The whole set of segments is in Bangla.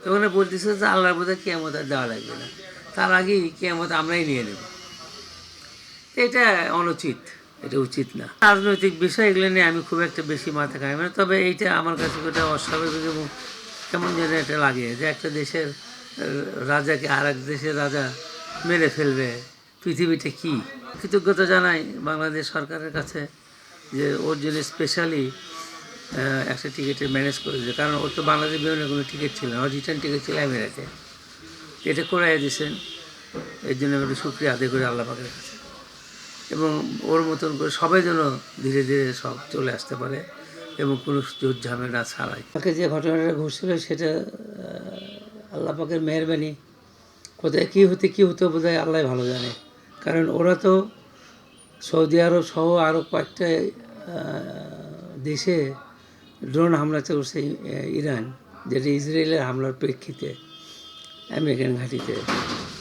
ওখানে বলতেছে যে আল্লাহর বোধহয় কিয়ামত আর দেওয়া লাগবে না, তার আগেই কিয়ামত আমরাই নিয়ে নেব। এটা অনুচিত, এটা উচিত না। রাজনৈতিক বিষয় এগুলো নিয়ে আমি খুব একটা বেশি মাথা খাই না, তবে এইটা আমার কাছে একটা অস্বাভাবিক এবং কেমন যেন এটা লাগে যে একটা দেশের রাজাকে আর এক দেশের রাজা মেরে ফেলবে। পৃথিবীটা কী! কৃতজ্ঞতা জানাই বাংলাদেশ সরকারের কাছে যে ওর জন্য স্পেশালি একটা টিকিটের ম্যানেজ করেছে, কারণ ওর তো বাংলাদেশ বিমানের কোনো টিকিট ছিল না, ওর রিটার্ন টিকিট ছিল আমেরিকাতে। এটা করাই দিয়েছেন, এর জন্য আমি একটু শুকরিয়া আদায় করি আল্লাহ পাকের কাছে। এবং ওর মতন করে সবাই যেন ধীরে ধীরে সব চলে আসতে পারে এবং কোনো জোর ঝামেলা ছাড়াই। তাকে যে ঘটনাটা ঘটছিল সেটা আল্লাহ পাকের মেহরবানি, কোথায় কী হতো বোধহয় আল্লাহ ভালো জানে। কারণ ওরা তো সৌদি আরব সহ আরও কয়েকটা দেশে ড্রোন হামলা চলছে, ইরান, যেটা ইসরায়েলের হামলার প্রেক্ষিতে আমেরিকান ঘাঁটিতে।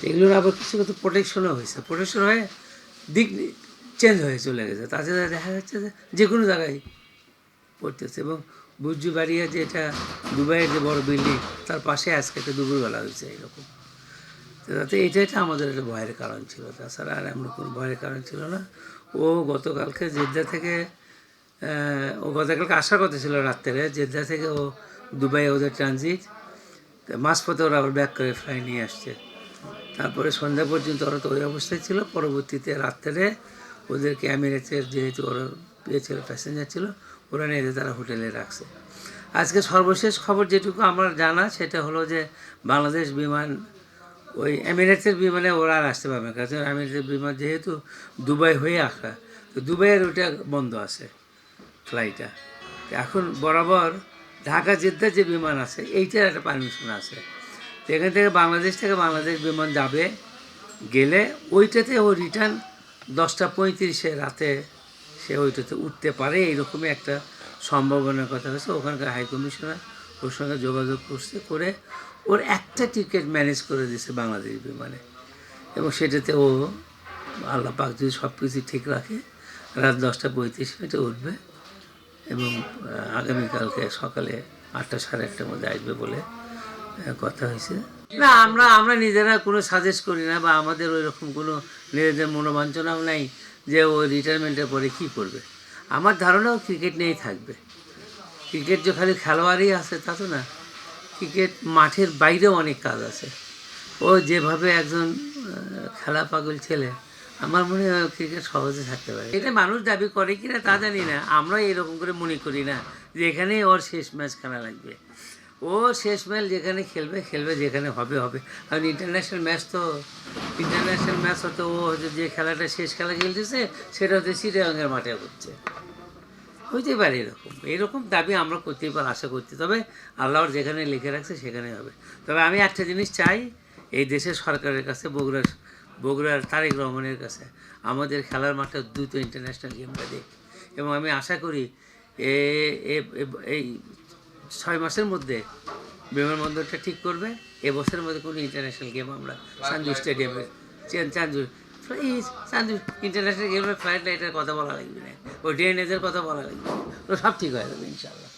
এগুলোর আবার কিছু কিছু প্রোটেকশনও হয়েছে, প্রোটেকশন হয়ে দিক চেঞ্জ হয়ে চলে গেছে, তাছাড়া দেখা যাচ্ছে যে কোনো জায়গায় পড়তেছে। এবং বুর্জ বাড়িয়া যেটা দুবাইয়ের যে বড় বিল্ডিং, তার পাশে আজকে একটা দুপুরবেলা হয়েছে এইরকম। তো তাতে এটা আমাদের একটা ভয়ের কারণ ছিল, তাছাড়া আর এমন কোনো ভয়ের কারণ ছিল না। ও গতকালকে জেদ্দা থেকে গতকালকে আসার কথা ছিল রাত্রে, জেদ্দা থেকে ও দুবাই ওদের ট্রানজিট, মাঝপথে ওরা আবার ব্যাক করে ফ্লাই নিয়ে আসছে। তারপরে সন্ধ্যা পর্যন্ত ওরা তো ওই অবস্থায় ছিল। পরবর্তীতে রাত্রে ওদেরকে এমিরেটসের যেহেতু ওরা ছিল প্যাসেঞ্জার ছিল, ওরা নিয়ে তারা হোটেলে রাখছে। আজকে সর্বশেষ খবর যেটুকু আমার জানা সেটা হলো যে বাংলাদেশ বিমান ওই এমিরেটসের বিমানে ওরা আর আসতে পারবে না, কারণ এমিরেটসের বিমান যেহেতু দুবাই হয়ে আসা, তো দুবাইয়ের ওইটা বন্ধ আছে ফ্লাইটটা। এখন বরাবর ঢাকা জেদ্দা যে বিমান আছে এইটার একটা পারমিশন আছে, তো এখান থেকে বাংলাদেশ বিমান যাবে, গেলে ওইটাতে ও রিটার্ন 10:35 রাতে সে ওইটাতে উঠতে পারে, এইরকমই একটা সম্ভাবনার কথা হয়েছে। ওখানকার হাই কমিশনার ওর সঙ্গে যোগাযোগ করে ওর একটা টিকিট ম্যানেজ করে দিয়েছে বাংলাদেশ বিমানে, এবং সেটাতে ও আল্লাহ পাক যদি সব কিছু ঠিক রাখে রাত 10:35 উঠবে এবং আগামীকালকে সকালে 8টা সাড়ে 8টার মধ্যে আসবে বলে কথা হয়েছে। না, আমরা নিজেরা কোনো সাজেস্ট করি না, বা আমাদের ওই রকম কোনো নিজেদের মনোবাঞ্ছনাও নাই যে ও রিটায়ারমেন্টের পরে কী করবে। আমার ধারণাও ক্রিকেট নিয়েই থাকবে। ক্রিকেট যে খালি খেলোয়াড়ই আছে তা তো না, ক্রিকেট মাঠের বাইরেও অনেক কাজ আছে। ও যেভাবে একজন খেলা পাগল ছেলে, আমার মনে হয় ক্রিকেট সহজে থাকতে পারে। এটা মানুষ দাবি করে কিনা তা জানি না, আমরা এরকম করে মনে করি না যে এখানেই ওর শেষ ম্যাচ খেলা লাগবে। ও শেষ ম্যাচ যেখানে খেলবে, যেখানে হবে। কারণ ইন্টারন্যাশনাল ম্যাচ হতো ও হয়তো যে খেলাটা শেষ খেলা খেলতেছে সেটা হচ্ছে চিটাগাংয়ের মাঠে হচ্ছে, হইতে পারে। এরকম দাবি আমরা করতেই পারি, আশা করতে। তবে আল্লাহর যেখানে লিখে রাখছে সেখানে হবে। তবে আমি একটা জিনিস চাই এই দেশের সরকারের কাছে, বগুড়ার তারেক রহমানের কাছে, আমাদের খেলার মাঠে দ্রুত ইন্টারন্যাশনাল গেমটা দিক। এবং আমি আশা করি এই 6 মাসের মধ্যে বিমানবন্দরটা ঠিক করবে। এবছরের মধ্যে কোনো ইন্টারন্যাশনাল গেম আমরা চান্দু স্টেডিয়ামে চান্দু ইন্টারন্যাশনাল গেমের ফ্লাইট লাইটের কথা বলা লাগবে না, ওই ড্রেনেজের কথা বলা লাগবে না, সব ঠিক হয়ে যাবে ইনশাআল্লাহ।